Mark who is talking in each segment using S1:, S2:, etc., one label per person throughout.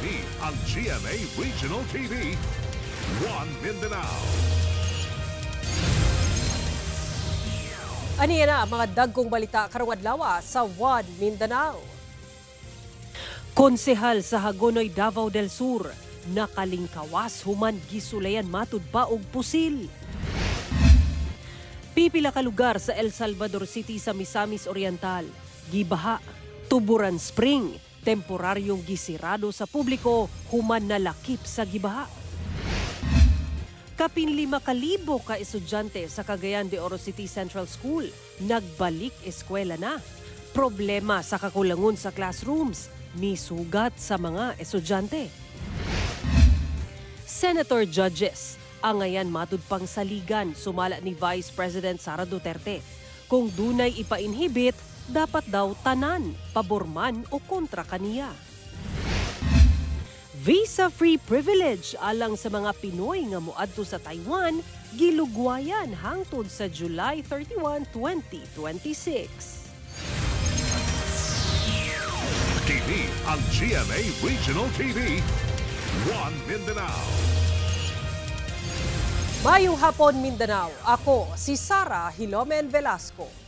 S1: Kini ang GMA Regional TV, One Mindanao.
S2: Aniya na ang mga dagkong balita karong adlaw sa One Mindanao. Konsehal sa Hagonoy, Davao del Sur, nakalingkawas human gisulayan matud pa og pusil. Pipila ka lugar sa El Salvador City sa Misamis Oriental, gibaha, tuburan spring, temporaryong gisirado sa publiko human nalakip sa gibaha. Kapin 5,000 ka estudyante sa Cagayan de Oro City Central School nagbalik eskwela na. Problema sa kakulangon sa classrooms, misugat sa mga estudyante. Senator judges, angayan matud pang saligan sumala ni Vice President Sara Duterte. Kung dunay ipa-inhibit, dapat daw tanan, paborman o kontra kaniya. Visa-free privilege alang sa mga Pinoy nga moadto sa Taiwan, gilugwayan hangtod sa July 31, 2026.
S1: Kini ang GMA Regional TV, One Mindanao.
S2: Mayong hapon Mindanao, ako si Sara Hilomen Velasco.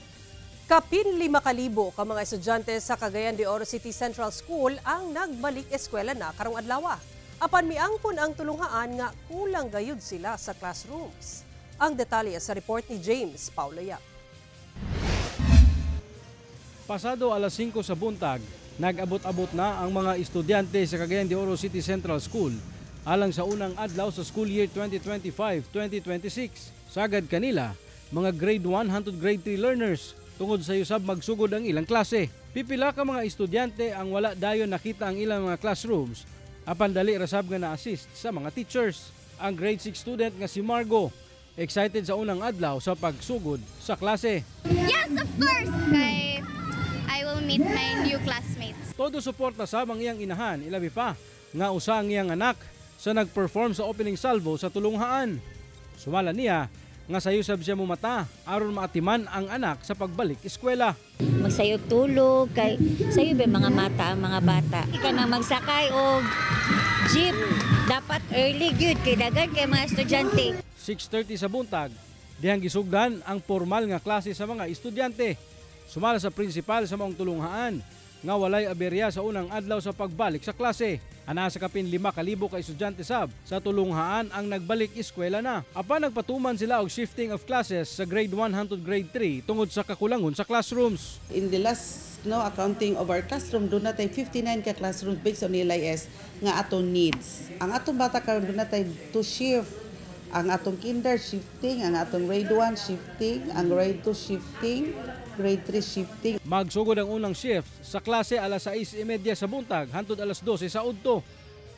S2: Kapin 5,000 ka mga estudyante sa Cagayan de Oro City Central School ang nagbalik eskwela na karong adlaw. Apan miangkon ang tulunghaan nga kulang gayud sila sa classrooms. Ang detalye sa report ni James Paulo Yap.
S3: Pasado alas 5 sa buntag, nag-abot-abot na ang mga estudyante sa Cagayan de Oro City Central School alang sa unang adlaw sa school year 2025-2026. Sagad kanila, mga grade 1 hangtod grade 3 learners tungod sa yusab magsugod ang ilang klase. Pipila ka mga estudyante ang wala dayon nakita ang ilang mga classrooms, apan dali rasab nga na-assist sa mga teachers. Ang grade 6 student nga si Margo, excited sa unang adlaw sa pagsugod sa klase.
S4: Yes, of course! I will meet my new classmates.
S3: Todo suporta sa iyang inahan, ilabi pa nga usa ang iyang anak sa nag-perform sa opening salvo sa tulunghaan. Sumala niya nga sayusab siya mumata aron maatiman ang anak sa pagbalik eskwela.
S5: Magsayog tulog kay sayo ba mga mata ang mga bata. Ika na magsakay og jeep dapat early gyud kay daghan kay mga estudyante.
S3: 6:30 sa buntag, dihang gisugdan ang formal nga klase sa mga estudyante. Sumala sa principal sa maong tulunghaan nga walay aberya sa unang adlaw sa pagbalik sa klase. Ana sa kapin 5,000 ka estudyante sab sa tulunghaan ang nagbalik eskwela na. Apan nagpatuman sila og shifting of classes sa grade 1 hangtod grade 3 tungod sa kakulangon sa classrooms.
S6: In the last accounting of our classroom, doon natin 59 ka classrooms based on LIS nga atong needs. Ang atong bata karon doon natin to shift. Ang atong kinder shifting, ang atong grade 1 shifting, ang grade 2 shifting, grade 3 shifting.
S3: Magsugod ang unang shift sa klase alas 6:30 sa buntag hangtod alas 12 sa udto.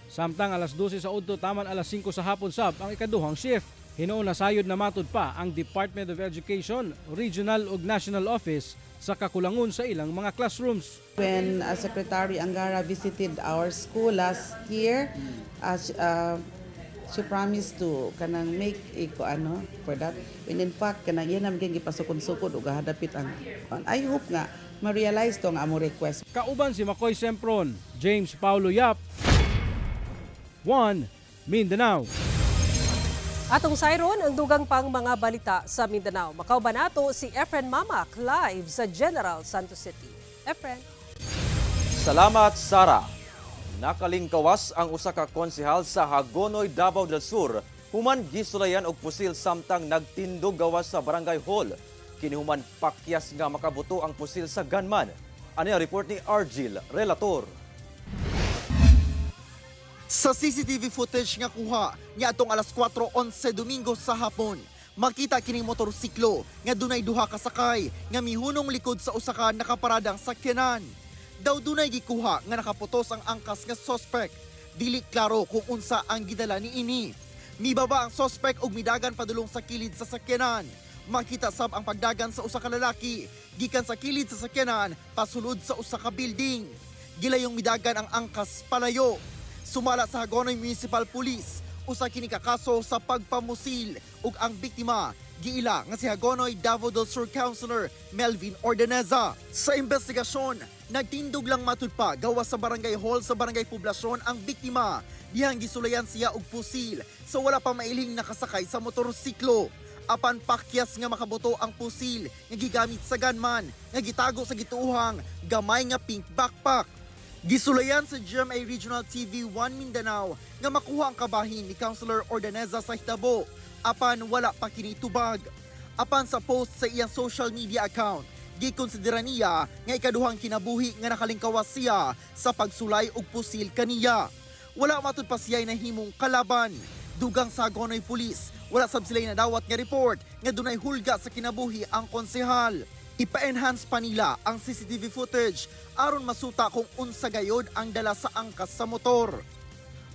S3: Samtang alas 12 sa udto taman alas 5 sa hapon sab ang ikaduhang shift. Hinuon na sayod na matud pa ang Department of Education, Regional ug National Office sa kakulangon sa ilang mga classrooms.
S6: When Secretary Angara visited our school last year, she promised to kanang make for that. And in fact, kanang yan ang gipasukod-sukod o gahadapit ang. I hope nga ma-realize to ang among request.
S3: Kauban si Makoy Sempron, James Paulo Yap, One Mindanao.
S2: Atong sayron ang dugang pang mga balita sa Mindanao. Makauban nato si Efren Mamak live sa General Santos City. Efren.
S7: Salamat, Sara. Nakalingkawas ang usa ka konsehal sa Hagonoy, Davao del Sur human gisulayan og pusil samtang nagtindog gawas sa barangay hall. Kini human pakyas nga makabuto ang pusil sa gunman. Ani ang report ni Argil Relator.
S8: Sa CCTV footage nga kuha nga atong alas 4:11 Domingo sa hapon, makita kining motorsiklo nga dunay duha ka sakay nga mihunong likod sa usa ka nakaparadang sakyanan. Daw dunay gikuha nga nakaputos ang angkas nga suspect. Dili klaro kung unsa ang gidala ni ini. Mibaba ang suspect og midagan padulong sa kilid sa sakyanan. Makita sab ang pagdagan sa usa ka lalaki gikan sa kilid sa sakyanan pasulod sa usa ka building. Gilayong midagan ang angkas palayo. Sumala sa Hagonoy Municipal Police, usa kini ka kaso sa pagpamusil ug ang biktima giila nga si Hagonoy Davao del Sur Councilor Melvin Ordaneza. Sa investigasyon, Nagtindog lang matud pa gawas sa barangay hall sa barangay Poblasyon ang biktima. Dihang gisulayan siya og pusil sa wala pa mailing nakasakay sa motorsiklo. Apan pakyas nga makaboto ang pusil nga gigamit sa gunman nga gitago sa gituuhang gamay nga pink backpack. Gisulayan sa GMA Regional TV 1 Mindanao nga makuha ang kabahin ni Councilor Ordaneza sa hitabo. Apan wala pa kini tubag. Apan sa post sa iyang social media account, gikonsidera niya nga ikaduhang kinabuhi nga nakalingkawas siya sa pagsulay og pusil kaniya. Wala matud pa siya nahimong kalaban. Dugang sa Hagonoy Police, wala sab sila nadawat nga report nga dunay hulga sa kinabuhi ang konsehal. Ipa-enhance pa nila ang CCTV footage aron masuta kung unsa gayod ang dala sa angkas sa motor.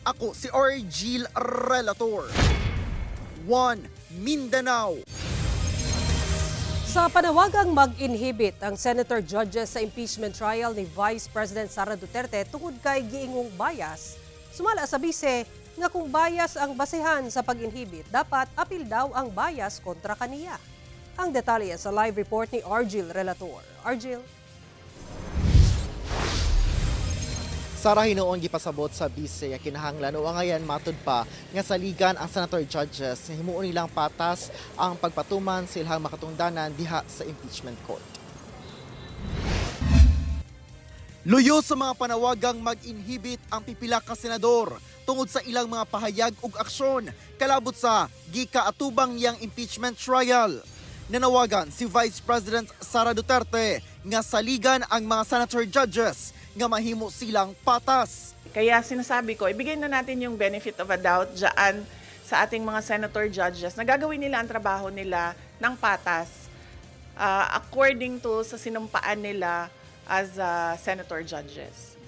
S8: Ako si Orgil Relator. 1 Mindanao.
S2: Sa panawagang mag-inhibit ang senator judges sa impeachment trial ni Vice President Sara Duterte tungod kay giingong bias, sumala sa bise nga kung bias ang basehan sa pag-inhibit, dapat apil daw ang bias kontra kaniya. Ang detalye sa live report ni Argil Relator. Argil.
S9: Sara hinuon gipasabot sa bise nga kinahanglan o angayan matud pa nga saligan ang senator judges nga himuon nilang patas ang pagpatuman sa ilang makatungdanan diha sa impeachment court.
S8: Luyo sa mga panawagang mag-inhibit ang pipila ka senador tungod sa ilang mga pahayag ug aksyon kalabot sa gikaatubang niyang impeachment trial. Nanawagan si Vice President Sara Duterte nga saligan ang mga senator judges nga mahimo silang patas.
S10: Kaya sinasabi ko, ibigay na natin yung benefit of a doubt dyan sa ating mga senator judges na gagawin nila ang trabaho nila ng patas according to sa sinumpaan nila as senator judges.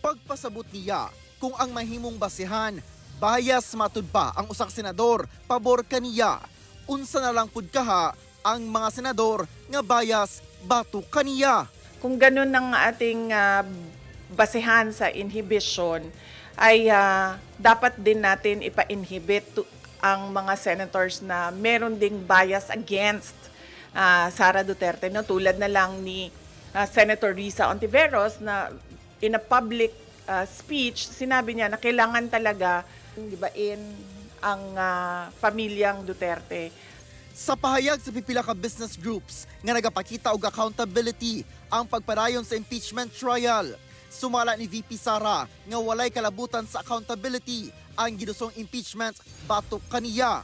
S8: Pagpasabot niya kung ang mahimong basehan, bias matud ba ang usang senador pabor kaniya. Unsa na lang pud kaha ang mga senador nga bias bato kaniya.
S10: Kung ganun ang ating basehan sa inhibition, ay dapat din natin ipa-inhibit ang mga senators na meron ding bias against Sara Duterte. No? Tulad na lang ni Senator Risa Ontiveros na in a public speech, sinabi niya na kailangan talaga dibain ang pamilyang Duterte.
S8: Sa pahayag sa pipila ka business groups nga nagapakita og accountability ang pagpadayon sa impeachment trial, sumala ni VP Sara nga walay kalabutan sa accountability ang gidusong impeachment batok kaniya.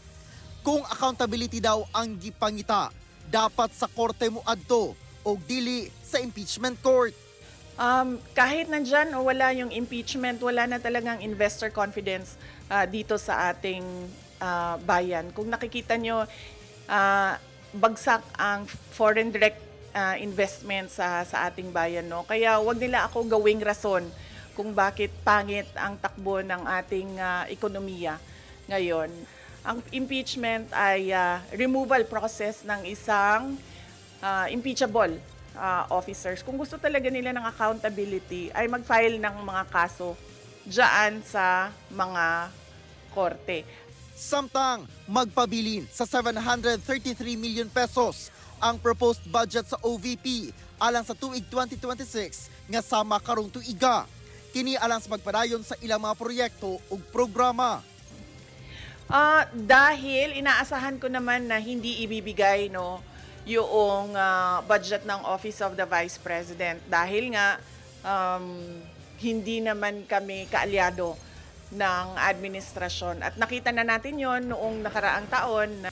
S8: Kung accountability daw ang gipangita, dapat sa korte mo adto o dili sa impeachment court.
S10: Kahit nandyan o wala yung impeachment, wala na talagang investor confidence dito sa ating bayan. Kung nakikita nyo, bagsak ang foreign direct investment sa ating bayan. No? Kaya wag nila ako gawing rason kung bakit pangit ang takbo ng ating ekonomiya ngayon. Ang impeachment ay removal process ng isang impeachable officers. Kung gusto talaga nila ng accountability, ay mag-file ng mga kaso dyan sa mga korte.
S8: Samtang magpabilin sa 733 million pesos ang proposed budget sa OVP alang sa tuig 2026 nga sama karong tuiga. Kini alang sa pagpadayon sa ilang mga proyekto ug programa.
S10: Dahil inaasahan ko naman na hindi ibibigay yung budget ng Office of the Vice President dahil nga hindi naman kami kaalyado ng administrasyon. At nakita na natin yon noong nakaraang taon.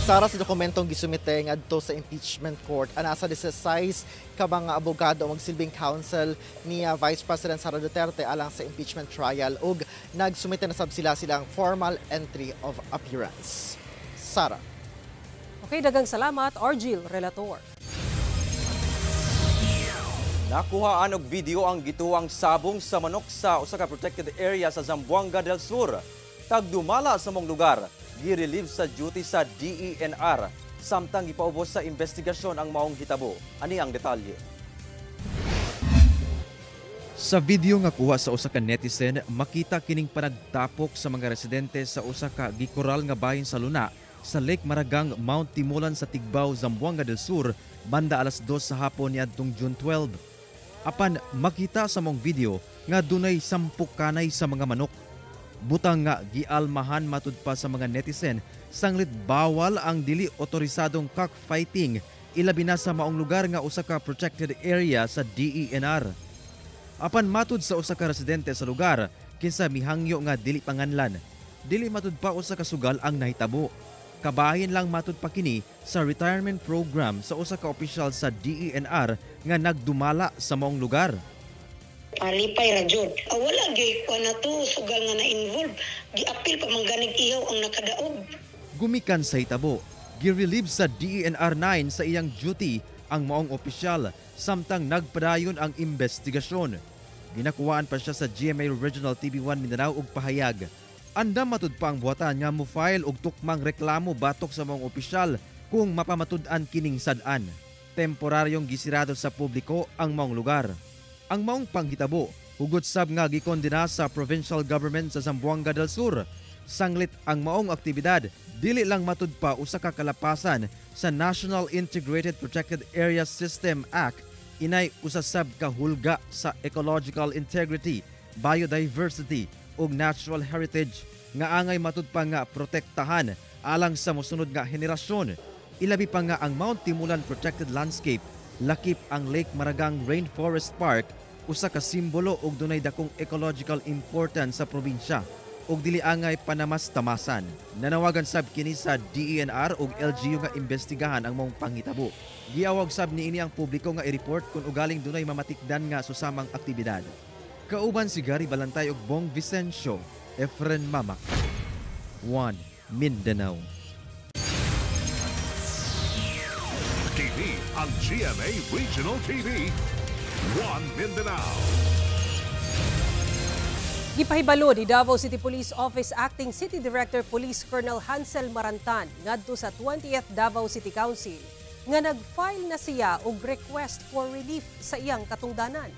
S9: Sara, sa dokumentong gisumite ngadto sa impeachment court, ana sa 16 ka mga abogado magsilbing counsel ni Vice President Sara Duterte alang sa impeachment trial ug nagsumite na sab silang formal entry of appearance. Sara.
S2: Okay, dagang salamat, Argil Relator.
S7: Nakuhaan og video ang gituwang sabong sa manok sa usa ka protected area sa Zamboanga del Sur. Tagdumala sa mong lugar, gi-relieve sa duty sa DENR samtang gipaubos sa investigasyon ang maong hitabo. Ani ang detalye.
S11: Sa video nga kuha sa usa ka netizen, makita kining panagtapok sa mga residente sa usa ka gikoral nga bahin sa Luna sa Lake Maragang, Mount Timolan sa Tigbao, Zamboanga del Sur, banda alas 2 sa hapon niadtong June 12. Apan makita sa mong video nga dunay 10 kanay sa mga manok. Butang nga gialmahan matud pa sa mga netizen sanglit bawal ang dili otorisadong cockfighting ilabi na sa maong lugar nga usa ka protected area sa DENR. Apan matud sa usa ka residente sa lugar kinsa mihangyo nga dili panganlan, dili matud pa usa ka sugal ang nahitabo. Kabahin lang matud pa kini sa retirement program sa usa ka opisyal sa DENR nga nagdumala sa maong lugar.
S12: Palipay ra jud. Wala gyud ko na to sugal nga na-involve. Giapil pa mangganig ihaw ang nakadaog.
S11: Gumikan sa hitabo, gi-relieve sa DENR 9 sa iyang duty ang maong opisyal samtang nagpadayon ang investigasyon. Ginakuwaan pa siya sa GMA Regional TV1 Mindanao og pahayag. Andam matud pa ang buhatan nga mo-file og tukmang reklamo batok sa mga opisyal kung mapamatud-an kining sad-an. Temporaryong gisirado sa publiko ang maong lugar. Ang maong panghitabo, hugod sab nga gikondena sa provincial government sa Zamboanga del Sur. Sanglit ang maong aktibidad, dili lang matud pa usa ka kalapasan sa National Integrated Protected Area System Act, inay usasab ka hulga sa ecological integrity, biodiversity ug natural heritage nga angay matud pa nga protektahan alang sa mosunod nga henerasyon. Ilabi pa nga ang Mount Timolan Protected Landscape, lakip ang Lake Maragang Rainforest Park, usa ka simbolo og dunay dakong ecological importance sa probinsya ug dili angay panamas-tamasan. Nanawagan sab kini sa DENR ug LGU nga imbestigahan ang maong panghitabo. Giawag sab niini ang publiko nga i-report kung ugaling dunay mamatikdan nga susamang aktibidad. Kauban si Gary Balantay ug Bong Vicencio, Efren Mamak, 1 Mindanao.
S1: TV ang GMA Regional TV, 1 Mindanao.
S2: Gipahibalo ni Davao City Police Office Acting City Director Police Colonel Hansel Marantan ngadto sa 20th Davao City Council nga nag-file na siya og request for relief sa iyang katungdanan.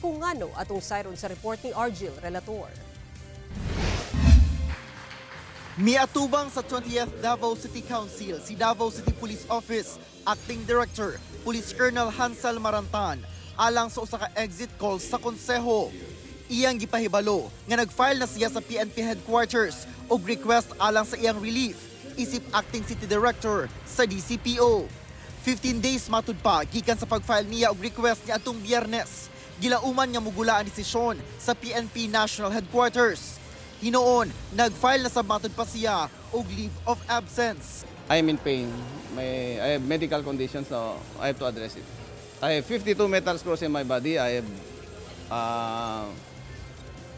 S2: Kung ano atong sayron sa report ni Argil Relator.
S8: Miatubang sa 20th Davao City Council si Davao City Police Office Acting Director Police Colonel Hansel Marantan alang sa usa ka exit call sa konseho. Iyang gipahibalo nga nag-file na siya sa PNP headquarters og request alang sa iyang relief isip Acting City Director sa DCPO. 15 days matud pa gikan sa pag-file niya og request niya atong Biyernes. Gilauman nga mugula ang desisyon sa PNP National Headquarters. Hinoon, nag-file na sa matud pa siya og leave of absence.
S13: I am in pain. I have medical conditions, so I have to address it. I have 52 metal screws in my body. I have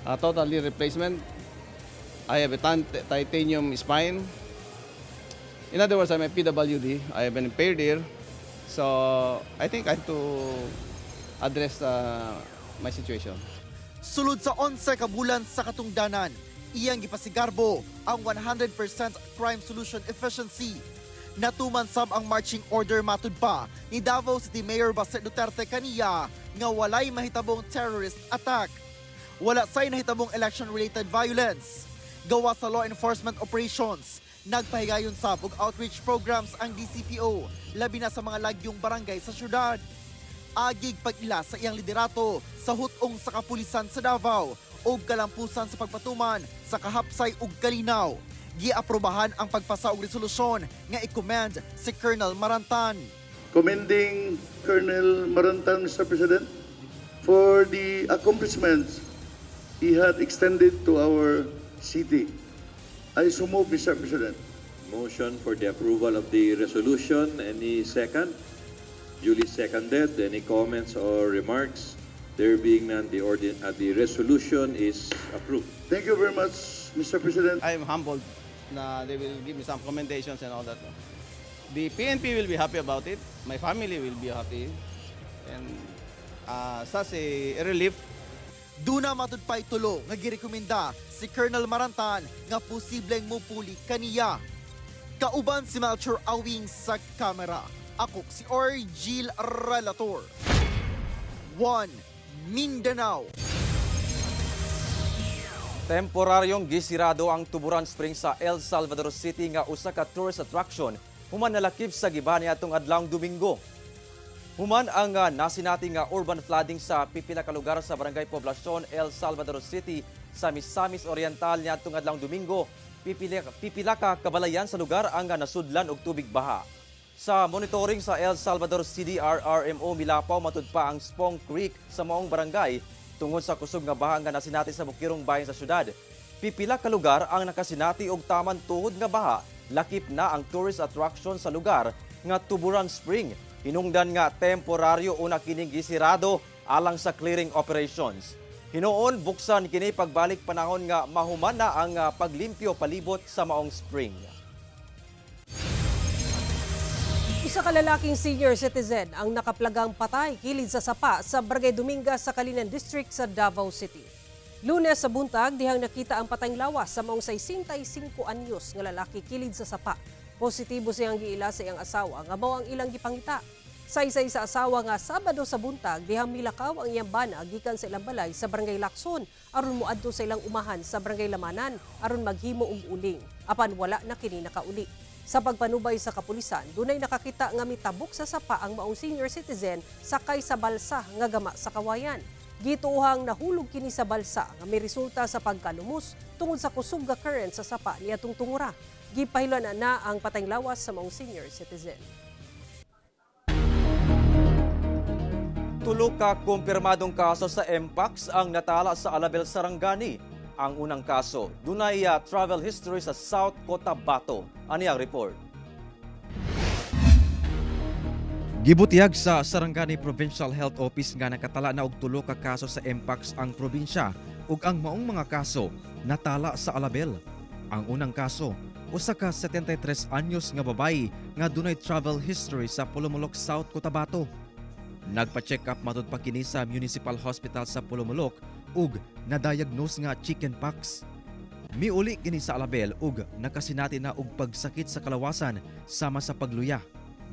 S13: a total knee replacement. I have a titanium spine. In other words, I'm a PWD. I have an impaired ear. So I think I have to address my situation.
S8: Sulod sa 11 ka bulan sa katungdanan, iyang gipasigarbo ang 100% crime solution efficiency. Natuman sab ang marching order matud pa ni Davao City Mayor Baste Duterte kaniya nga walay mahitabong terrorist attack. Wala say nahitabong election-related violence. Gawa sa law enforcement operations, nagpahigayon sab og outreach programs ang DCPO, labi na sa mga lagyong barangay sa syudad. Agig pag-ila sa iyang liderato sa hutong sa kapulisan sa Davao o kalampusan sa pagpatuman sa kahapsay ug kalinaw. Giaprobahan ang pagpasa og resolusyon nga i-commend si Colonel Marantan.
S14: Commending Colonel Marantan, Mr. President, for the accomplishments he had extended to our city. I so move, Mr. President.
S15: Motion for the approval of the resolution. Any second? Duly seconded. Any comments or remarks? There being none, the resolution is approved.
S14: Thank you very much, Mr. President.
S13: I am humbled na they will give me some commendations and all that. The PNP will be happy about it. My family will be happy. And such a relief.
S8: Duna matud pa'y tulo nga girekomenda si Colonel Marantan nga posibleng mupuli kaniya. Kauban si Melchor Awing sa kamera. Ako si Argil Relator. 1 Mindanao.
S7: Temporaryong gisirado ang Tuburan Springs sa El Salvador City nga usa ka tourist attraction human nalakip sa giba niadtong adlawng Domingo. Human ang nasinati nga urban flooding sa pipila ka lugar sa Barangay Poblacion, El Salvador City sa Misamis Oriental niadtong adlawng Domingo, pipila ka kabalayan sa lugar ang nasudlan og tubig baha. Sa monitoring sa El Salvador CDRRMO milapaw matud pa ang Spong Creek sa maong barangay tungod sa kusog nga baha nga nasinati sa bukirong bayan sa syudad. Pipila ka lugar ang nakasinati og taman tuhod nga baha, lakip na ang tourist attraction sa lugar nga Tuburan Spring. Hinungdan nga temporaryo una kining gisirado alang sa clearing operations. Hinuon buksan kini pagbalik panahon nga mahuman na ang paglimpyo palibot sa maong spring.
S2: Isa ka lalaking senior citizen ang nakaplagang patay kilid sa sapa sa Barangay Domingas sa Kalinan District sa Davao City. Lunes sa buntag, dihang nakita ang patayng lawas sa maong 65 anyos nga lalaki kilid sa sapa. Positibo siyang giila sa iyang asawa nga mao ang ilang gipangita. Saysay sa asawa nga Sabado sa buntag, dihang milakaw ang iyang bana gikan sa ilang balay sa Barangay Lacson aron moadto sa ilang umahan sa Barangay Lamanan aron maghimo og uling. Apan wala na kini nakauli. Sa pagpanubay sa kapulisan, dunay nakakita nga mitabok sa sapa ang maong senior citizen sakay sa balsa nga gama sa kawayan. Gituohang nahulog kini sa balsa nga may resulta sa pagkalumos tungod sa kusog nga current sa sapa niadtong tungura. Gipahilan na ang patayng lawas sa maong senior citizen.
S7: Tulo ka kumpirmadong kaso sa Mpox ang natala sa Alabel, Sarangani. Ang unang kaso, dunay travel history sa South Cotabato. Ani ang report.
S11: Gibutiyag sa Sarangani Provincial Health Office nga nakatala na og tulo ka kaso sa Mpox ang probinsya ug ang maong mga kaso natala sa Alabel. Ang unang kaso, usa ka 73 anyos nga babayi nga dunay travel history sa Pulumulok, South Cotabato. Nagpa-check up matud pa kini sa Municipal Hospital sa Pulumulok ug na-diagnose nga chickenpox. Miuli kini sa Alabel ug nakasinati na og pagsakit sa kalawasan sama sa pagluya.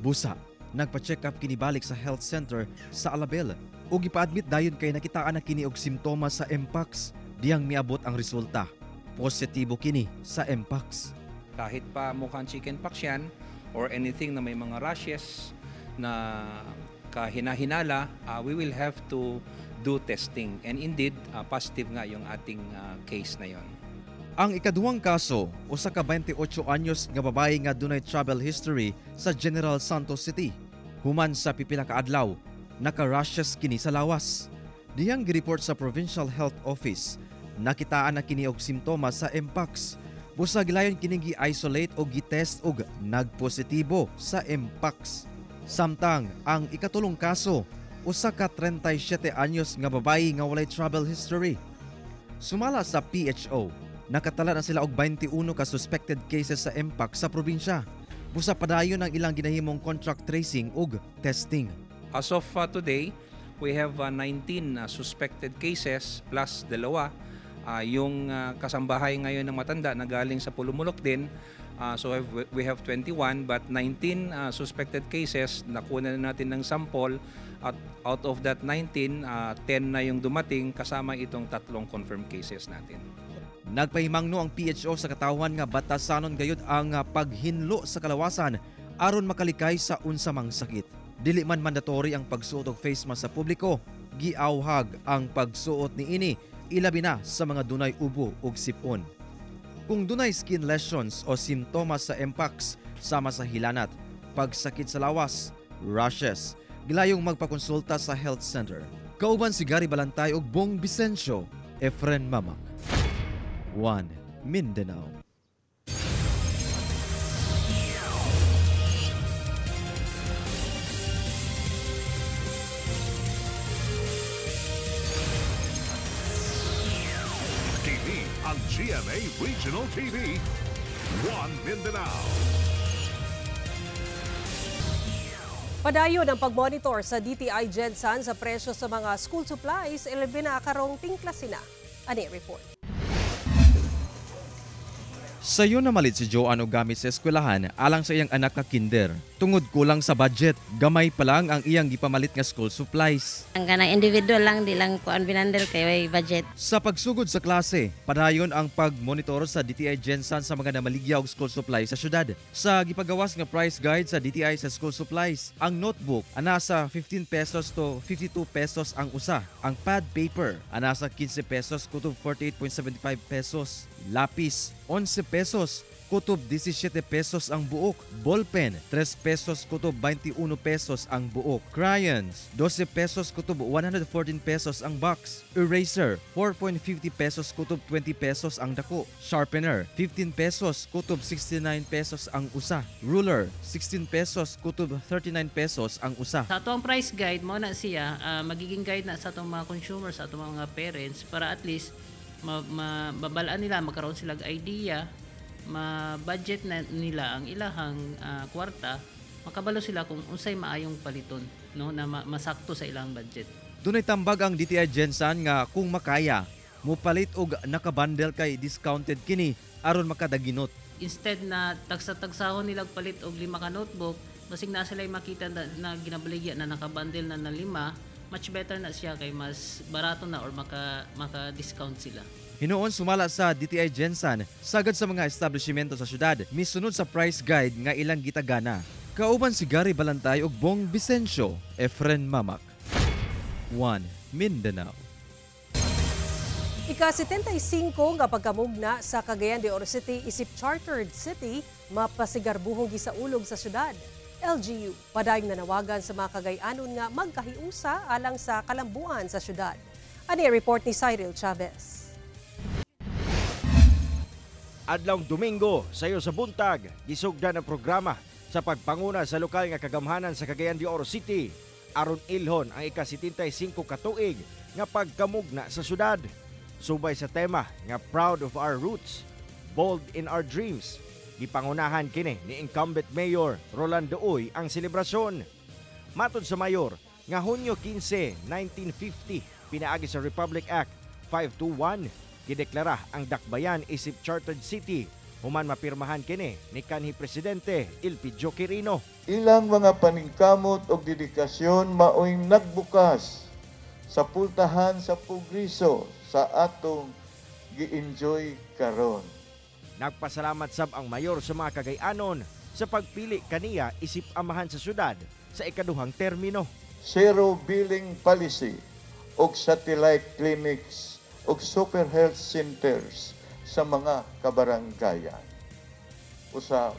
S11: Busa, nagpa-check up kini balik sa health center sa Alabel ug ipa-admit dayon kay nakitaan na kini og simptomas sa Mpox. Diyang miabot ang resulta, positibo kini sa Mpox.
S16: Kahit pa mukhang chickenpox yan or anything na may mga rashes na kahinahinala, we will have to do testing. And indeed, positive nga yung ating case na yon.
S11: Ang ikaduhang kaso, usa ka 28 anyos nga babae nga dunay travel history sa General Santos City. Human sa pipila ka adlaw, naka-rashes kini sa lawas. Diyang gireport sa Provincial Health Office, nakitaan na kini og simptomas sa Mpox. Busa gilayon kini gi-isolate o gi-test og nagpositibo sa Mpox. Samtang ang ikatulong kaso, usa ka 37 anyos nga babayi nga walay travel history. Sumala sa PHO, nakatala na sila og 21 ka suspected cases sa Mpox sa probinsya. Busa padayon ang ilang ginahimong contract tracing ug testing.
S16: As of today, we have 19 suspected cases plus dalawa. Yung kasambahay ngayon ng matanda na galing sa Pulumulok din. So we have 21 but 19 suspected cases. Nakuha na natin ng sample at out of that 19, 10 na yung dumating kasama itong tatlong confirmed cases natin.
S11: Nagpahimangno ang PHO sa katawan nga batasanon gayud ang paghinlo sa kalawasan aron makalikay sa unsamang sakit. Dili man mandatory ang pagsuot og face mask sa publiko, giawhag ang pagsuot niini ilabi na sa mga dunay ubo ug sipon. Kung dunay skin lesions o simptomas sa Mpox sama sa hilanat, pagsakit sa lawas, rashes, gilayong magpakonsulta sa health center. Kauban si Gary Balantay ug Bong Vicencio, Efren Mamak. 1 Mindanao.
S1: Ang GMA Regional TV, 1 Mindanao.
S2: Padayon ang pagmonitor sa DTI GenSan sa presyo sa mga school supplies, ilabi na karong tingklasin na. Ani report.
S11: Sayo na malit si Joanne og gamit sa eskwelahan alang sa iyang anak nga kinder. Tungod kulang sa budget, gamay pa lang ang iyang gipamalit nga school supplies.
S17: Ang kanang individual lang, di lang kuan binandel kay way budget.
S11: Sa pagsugod sa klase, padayon ang pagmonitor sa DTI Gensan sa mga namaligya og school supplies sa syudad. Sa gipagawas nga price guide sa DTI sa school supplies, ang notebook ana sa 15 pesos to 52 pesos ang usa. Ang pad paper ana sa 15 pesos kutob 48.75 pesos. Lapis 11 pesos kutob 17 pesos ang buok. Ballpen 3 pesos kutob 21 pesos ang buok. Crayons 12 pesos kutob 114 pesos ang box. Eraser 4.50 pesos kutob 20 pesos ang dako. Sharpener 15 pesos kutob 69 pesos ang usa. Ruler 16 pesos kutob 39 pesos ang usa.
S18: Sa atong price guide mo na siya, magiging guide na sa atong mga consumers, sa atong mga parents para at least mabalaan nila, magkaroon sila idea, ma-budget na nila ang ilahang kwarta, makabalo sila kung unsay maayong paliton, no, na masakto sa ilang budget.
S11: Dunay tambag ang DTI Gensan nga kung makaya, mupalit og nakabundle kay discounted kini aron makadaginot.
S18: Instead na tagsa-tagsahon nila palit og 5 ka notebook, basig na sila makita na ginabaligya na nakabundle na 5, much better na siya kay mas barato na or maka-discount sila.
S11: Hinuon sumala sa DTI Gensan, sagad sa mga establishmento sa syudad, misunod sa price guide nga ilang gitagana. Kauban si Gary Balantay ug Bong Vicencio, Efren Mamak. 1 Mindanao.
S2: Ika-75 nga pagkamugna sa Cagayan de Oro City isip chartered city, mapasigarbuhong gisaulog sa syudad. LGU, padayong nanawagan sa mga Cagayanon nga magkahiusa alang sa kalambuan sa syudad. Ani report ni Cyril Chavez.
S19: Adlawng Domingo, sayo sa buntag, gisugdan ang programa sa pagpanguna sa lokal nga kagamhanan sa Cagayan de Oro City aron ilhon ang ika-75 katuig nga pagkamugna sa syudad. Subay sa tema nga Proud of Our Roots, Bold in Our Dreams, gipangunahan kini ni incumbent Mayor Rolando Uy ang selebrasyon. Matod sa mayor nga Hunyo 15, 1950 pinaagi sa Republic Act 521, gideklara ang Dakbayan isip chartered city human mapirmahan kini ni kanhi presidente Elpidio Quirino.
S20: Ilang mga paningkamot o dedikasyon maoy nagbukas sa pultahan sa progreso sa atong gi-enjoy karon.
S19: Nagpasalamat sab ang mayor sa mga Cagayanon sa pagpili kaniya isip amahan sa syudad sa ikaduhang termino.
S20: Zero billing policy o satellite clinics o super health centers sa mga kabaranggayan. Usa,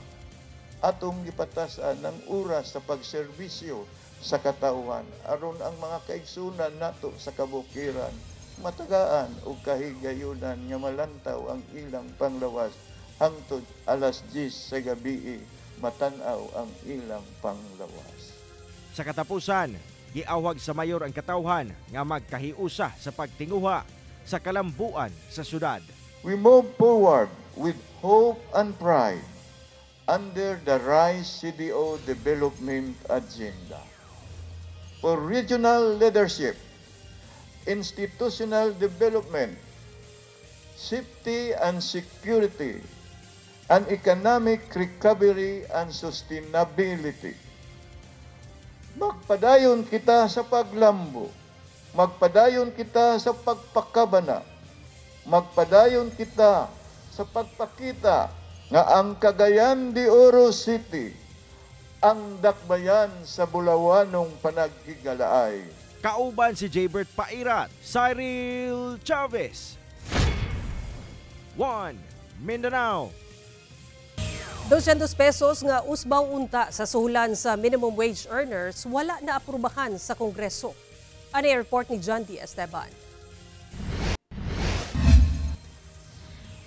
S20: atong gipatasan ng oras sa pagserbisyo sa katauhan aron ang mga kaigsunan nato sa kabukiran matagaan o kahigayunan nga malantaw ang ilang panglawas hangtod alas 10 sa gabi matanaw ang ilang panglawas.
S19: Sa katapusan, giawhag sa mayor ang katawhan nga magkahiusa sa pagtinguha sa kalambuan sa syudad.
S20: We move forward with hope and pride under the RISE CDO Development Agenda. For regional leadership, institutional development, safety and security, and economic recovery and sustainability. Magpadayon kita sa paglambo, magpadayon kita sa pagpakabana, magpadayon kita sa pagpakita nga ang Cagayan de Oro City ang dakbayan sa bulawanong panagkigalaay.
S19: Kauban si Jaybert Pairat, Cyril Chavez. 1 Mindanao.
S2: 200 pesos nga usbaw unta sa suhulan sa minimum wage earners wala na aprubahan sa Kongreso. Ani report ni John D. Esteban.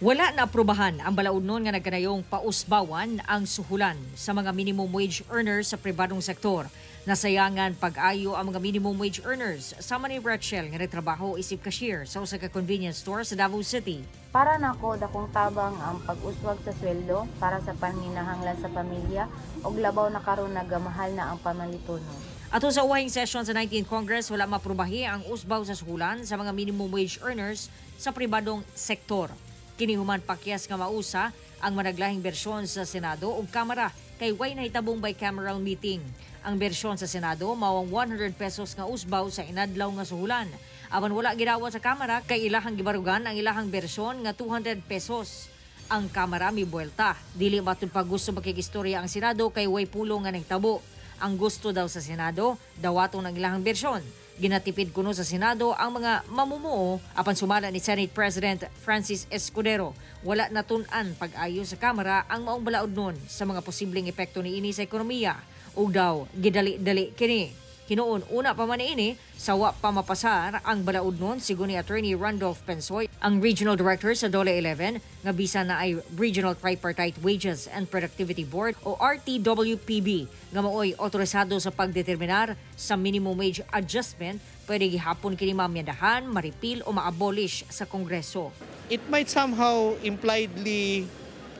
S21: Wala na aprubahan ang balaunon nga nagkanayong pausbawan ang suhulan sa mga minimum wage earners sa pribadong sektor. Nasayangan pag-ayo ang mga minimum wage earners sama ni Rachel nga nagtrabaho isip cashier sa usa ka convenience store sa Davao City.
S22: Para nako dakong tabang ang pag-uswag sa sweldo para sa panginahanglan sa pamilya ug labaw na karon nagamahal na ang pamalitunon.
S21: Ato sa uwahing session sa 19th Congress, wala maprubahi ang usbaw sa suhulan sa mga minimum wage earners sa pribadong sektor. Kini human pakyas nga mausa ang managlahing bersyon sa Senado ug Kamara kay way nahitabong bicameral meeting. Ang bersyon sa Senado mao ang 100 pesos nga usbaw sa inadlaw nga suhulan. Aban wala gidawat sa Kamara kay ilahang gibarugan ang ilahang bersyon nga 200 pesos. Ang Kamara mibuelta. Dili matud pa gusto makikistorya ang Senado kay way pulong nga nahitabo. Ang gusto daw sa Senado, dawaton ang ilahang bersyon. Ginatipid kuno sa Senado ang mga mamumuo apan sumala ni Senate President Francis Escudero. Wala natun-an pag-ayo sa Kamara ang maong balaod nun sa mga posibleng epekto niini sa ekonomiya. O daw, gidali-dali kini. Hinuon una pa man niini, sawa pa mapasar ang balaod nun sigon ni Attorney Randolph Pensoy, ang Regional Director sa DOLE 11, nga bisa na ay Regional Tripartite Wages and Productivity Board o RTWPB, nga maoy otorisado sa pagdeterminar sa minimum wage adjustment, pwede gihapon kini mamyadahan, maripil o maabolish sa Kongreso.
S4: It might somehow impliedly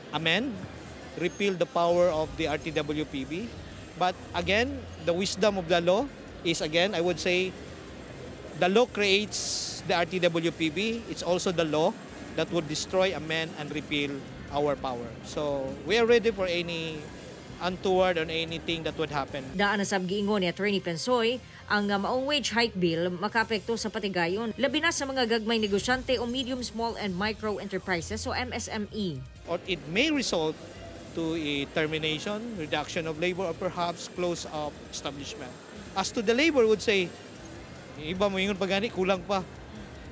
S4: amend, repeal the power of the RTWPB. But again, the wisdom of the law is, again, I would say, the law creates the RTWPB. It's also the law that would destroy, amend, and repeal our power. So we are ready for any untoward or anything that would happen.
S21: Daan na sab giingon ni Attorney Pensoy, ang maong wage hike bill makaapekto sa patigayon, labi na sa mga gagmay negosyante o medium, small, and micro enterprises o MSME.
S4: Or it may result to a termination, reduction of labor, or perhaps close of establishment. As to the labor, would say, iba mo yung pagani, kulang pa.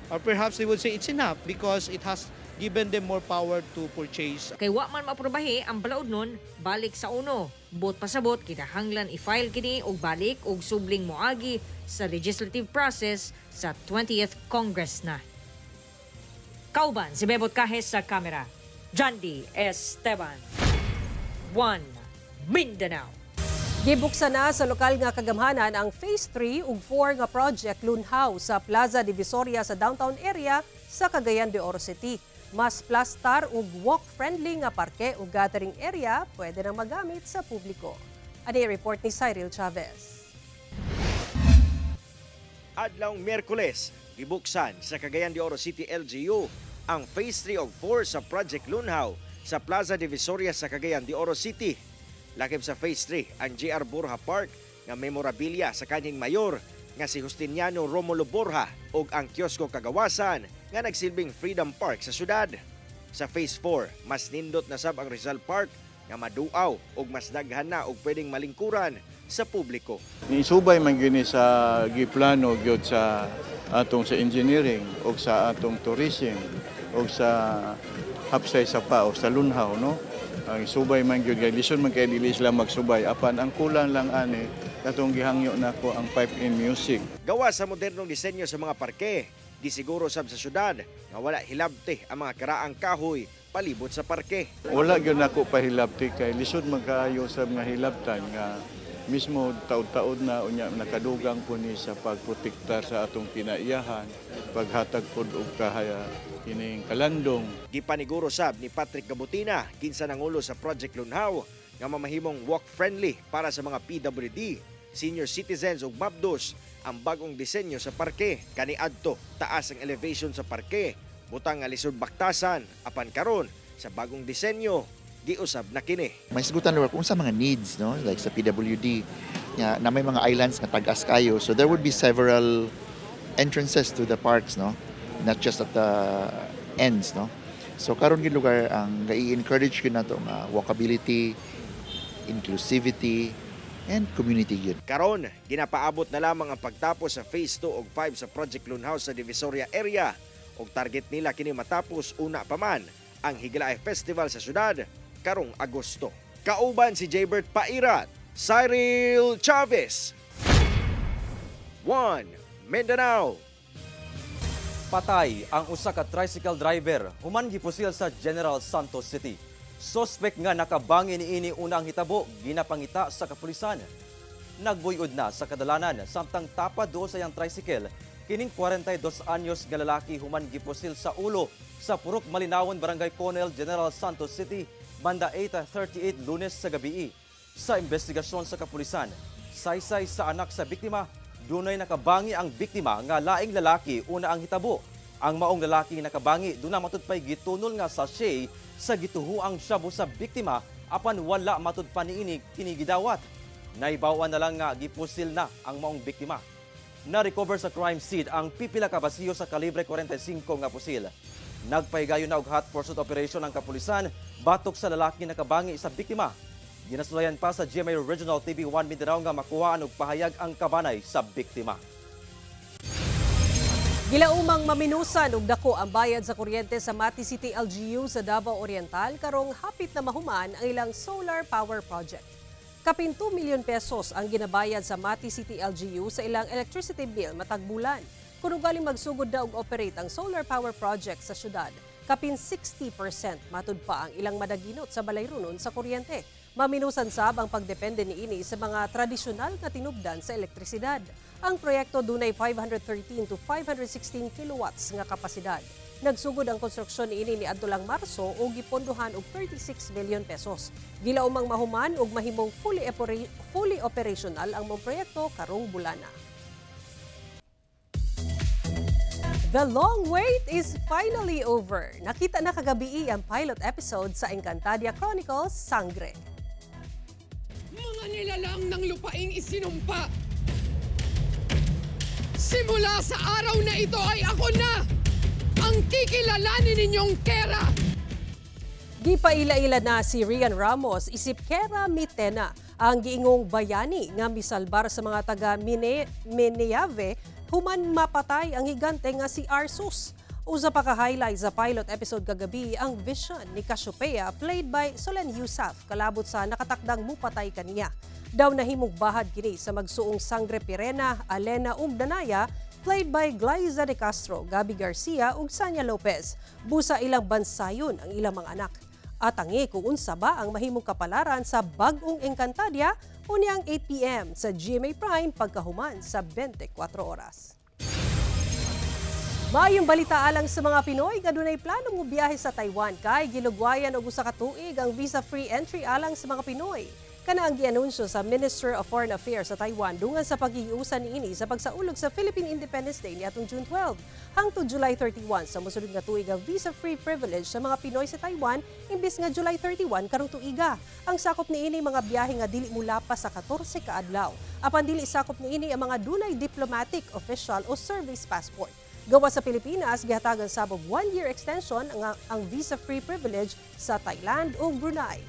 S4: Or perhaps they would say it's enough because it has given them more power to purchase.
S21: Kay wa man maaprobahe ang balaod nun, balik sa uno. Bot pasabot, kinahanglan i-file kini og balik og subling moagi sa legislative process sa 20th Congress na. Kauban, si Bebot Kahes sa kamera. Jandy Esteban. 1 Mindanao.
S2: Gibuksan na sa lokal nga kagamhanan ang Phase 3 ug 4 nga project Lunhaw sa Plaza Divisoria sa downtown area sa Cagayan de Oro City. Mas plastar ug walk-friendly nga parke ug gathering area pwede nang magamit sa publiko. Ani report ni Cyril Chavez.
S19: Adlawng Miyerkules, gibuksan sa Cagayan de Oro City LGU ang Phase 3 ug 4 sa Project Lunhaw sa Plaza Divisoria sa Cagayan de Oro City. Lakip sa Phase 3 ang JR Borja Park nga memorabilia sa kanyang mayor nga si Justiniano Romulo Borja ug ang Kiosko Kagawasan nga nagsilbing Freedom Park sa syudad. Sa Phase 4, mas nindot na sab ang Rizal Park nga maduaw ug mas daghan na og pwedeng malingkuran sa publiko.
S20: Nisubay man gini sa giplano gyud sa atong sa engineering ug sa atong tourism ug sa hapsay sa pao sa Lunhaw, no? Ang subay man gyud kay lison man kay dili sila magsubay apan ang kulang lang ani katong gihangyo nako ang pipe-in music.
S19: Gawa sa modernong disenyo sa mga parke, di siguro sab sa syudad nga wala hilabte ang mga karaang kahoy palibot sa parke.
S20: Wala gyud nako pahilabti kay lisod man kaayo sa mga hilabtan nga mismo taud-taud na unya nakadugang po ni sa pagprotektar sa atong kinaiyahan, paghatag pod og kahaya ining kalandong.
S19: Gipaniguro sab ni Patrick Gabutina, kinsa nangulo sa Project Lunhaw, nga mamahimong walk-friendly para sa mga PWD, senior citizens ug mabdos ang bagong disenyo sa parke. Kaniadto taas ang elevation sa parke, butang nga lisod baktasan, apan karon sa bagong disenyo giusab na kini.
S5: May sigutan lugar kung sa mga needs, no, like sa PWD na may mga islands na tagas kayo, so there would be several entrances to the parks, no, not just at the ends, no. So karon gid lugar ang i-encourage gyud nato nga walkability, inclusivity, and community gyud.
S19: Karon ginapaabot na lamang ang pagtapos sa Phase 2 ug 5 sa Project Lunhaw sa Divisoria area ug target nila kini matapos una pa man ang Higalae Festival sa syudad karong Agosto. Kauban si Jaybert Pairat, Cyril Chavez. 1 Mindanao.
S7: Patay ang usa ka tricycle driver human gipusil sa General Santos City. Suspect nga nakabangi niini una ang hitabo ginapangita sa kapulisan. Nagbuyod na sa kadalanan samtang tapad do sa iyang tricycle kining 42 anyos nga lalaki human gipusil sa ulo sa Purok Malinawon, Barangay Conel, General Santos City, banda 8:38 Lunes sa gabi. Sa investigasyon sa kapulisan, saysay sa anak sa biktima, dunay nakabangi ang biktima nga laing lalaki una ang hitabo. Ang maong lalaki nakabangi duna matudpay gitunol nga sachet sa gituhuang shabu sa biktima apan wala matud pa niini kini gidawat. Naibawan na lang nga gipusil na ang maong biktima. Na-recover sa crime scene ang pipila ka basiyo sa kalibre 45 nga pusil. Nagpahigayon na og hot pursuit operation ang kapulisan batok sa lalaki na kabangi sa biktima. Ginasulayan pa sa GMA Regional TV 1 Mindanao nga makuhaan og pahayag ang kabanay sa biktima.
S2: Gilaumang maminusan og dako ang bayad sa kuryente sa Mati City LGU sa Davao Oriental karong hapit na mahuman ang ilang solar power project. Kapin 2 milyon pesos ang ginabayad sa Mati City LGU sa ilang electricity bill matag bulan. Kung galing magsugod na og operate ang solar power project sa syudad, kapin 60% matud pa ang ilang madaginot sa balayrunon sa kuryente. Maminusan sab ang pagdepende niini sa mga tradisyonal na tinubdan sa elektrisidad. Ang proyekto dunay 513 to 516 kilowatts nga kapasidad. Nagsugod ang konstruksyon niini ni adto lang Marso o gipondohan og 36 million pesos. Gilaumang mahuman og mahimong fully operational ang mong proyekto karong bulana. The long wait is finally over. Nakita na kagabi ang pilot episode sa Encantadia Chronicles, Sangre.
S3: Mga nilalang ng lupaing isinumpa. Simula sa araw na ito ay ako na ang kikilalanin ninyong Kera.
S2: Gipaila-ila na si Rian Ramos isip Kera Mitena ang giingong bayani nga misalbar sa mga taga Meneave human mapatay ang higante nga si Arsus. Usa pa ka-highlight sa pilot episode kagabi ang vision ni Cassiopeia played by Solen Yusuf kalabot sa nakatakdang mupatay kaniya. Daw nahimong bahad kini sa magsuong Sangre Pirena, Alena Danaya played by Glyza de Castro, Gabi Garcia ug Sanya Lopez. Busa ilang bansayon ang ilang mga anak. At tangi kung unsa ba ang mahimong kapalaran sa bag-ong Encantadia unyang 8 p.m. sa GMA Prime pagkahuman sa 24 oras. Maayong balita alang sa mga Pinoy nga dunay planong mobiyahe sa Taiwan kay gilugwayan og usa ka tuig ang visa-free entry alang sa mga Pinoy. Kana ang gianunsyo sa Minister of Foreign Affairs sa Taiwan dungan sa paghiusan niini sa pagsaulog sa Philippine Independence Day niadtong June 12 hangtod July 31 sa mosunod nga tuig ang visa-free privilege sa mga Pinoy sa Taiwan imbis nga July 31 karong tuiga. Ang sakop niini mga biyahe nga dili mulapas sa 14 ka adlaw. Apan dili sakop niini ang mga dunay diplomatic, official o service passport. Gawa sa Pilipinas, gihatagan sabog 1-year extension ang visa-free privilege sa Thailand o Brunei.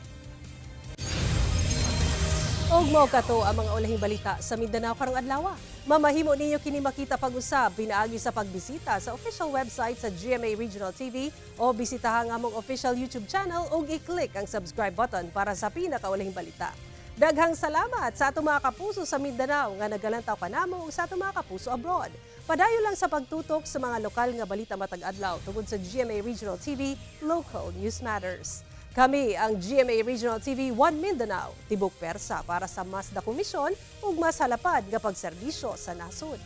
S2: Og mao kato ang mga ulahing balita sa Mindanao karong adlaw. Mamahimo ninyo kini makita pag-usab pinaagi sa pagbisita sa official website sa GMA Regional TV o bisitahan ang among official YouTube channel o i-click ang subscribe button para sa pinakaulahing balita. Daghang salamat sa atong mga kapuso sa Mindanao nga nagalantaw kanamo ug sa atong mga kapuso abroad. Padayon lang sa pagtutok sa mga lokal nga balita matag adlaw tungod sa GMA Regional TV, Local News Matters. Kami ang GMA Regional TV 1 Mindanao, tibok persa para sa mas da komisyon ug mas halapad nga pagserbisyo sa nasod.